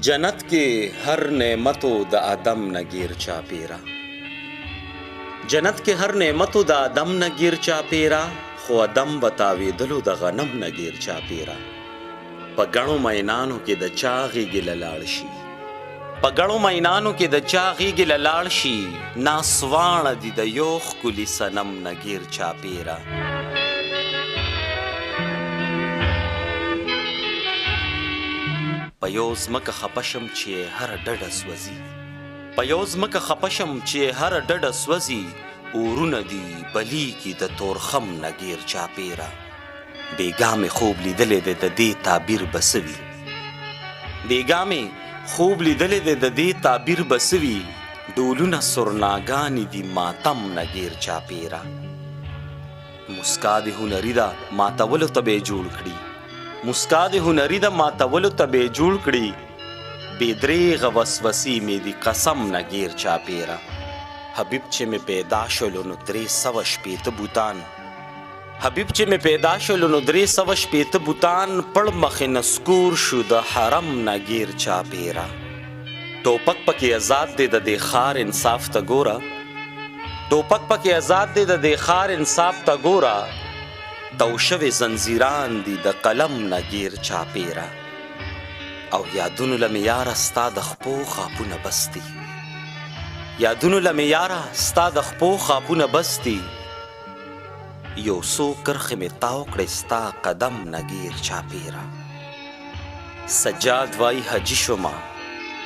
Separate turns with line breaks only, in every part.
جنت کې هر نعمتو د آدم نه گیر چاپیرا، جنت کې هر نعمتو د آدم نه گیر چاپیرا، خو آدم بتاویدلو د غنم نه گیر چاپیرا. په ګڼو مینانو کې د چا غیږې له لاړ شي، په ګڼو مینانو کې د چا غیږې له لاړ شي، ناسوانه دي د یو ښکلي صنم نه گیر چاپیرا. په یو ځمکه خپه شم چې هره ډډه سوځي، په یو ځمکه خپه شم چې هره ډډه سوځي، اورونه دي بلیږي د تورخم نه گیر چاپیرا. بېګا مې خوب لیدلی دی د دې تعبیر به څه وي، بېګا مې خوب لیدلی دی د دې تعبیر به څه وي، ډولونه سرناګانې دي ماتم نه گیر چاپیرا. مسکا د هنري ده ماتولو ته به یې جوړ کړي، مسکا د هنري ده ماتولو ته به یې جوړ کړي، بې درېغه وسوسې مې دي قسم نه گیر چاپیرا. حبیب چې مې پیدا شولو نو 300 بوتان، حبیب چې مې پیدا شولو نو 300 بوتان، پړ مخې نسکور شو د حرم نه گیر چاپیرا. ټوپک پکې آزاد دی د دې ښار انصاف ته ګوره، ټوپک پکې آزاد دی د دې ښار انصاف ته ګوره، تو شوې زنځیران دي د قلم نه گیر چاپیرا. او یادونو له مې یاره ستا د خپو خاپونه بس دي، یادونو له مې یاره ستا د خپو خاپونه بس دي، یو څو کرښې مې تاو کړې ستا قدم نه گیر چاپیرا. سجاد وای حجي شومه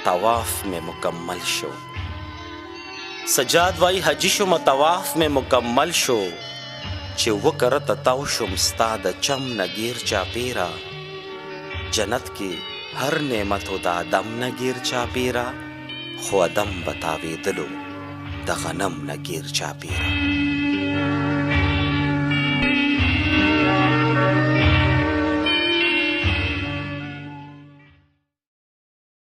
طواف مې مکمل شو، سجاد وای حجي شومه طواف مې مکمل شو، چې وکره ته تاو شم ستا د چم نه گیر چاپیرا. جنت کې هر نعمتو د آدم نه گیر چاپیرا، خو آدم بتاویدلو د غنم نه گیر چاپیرا.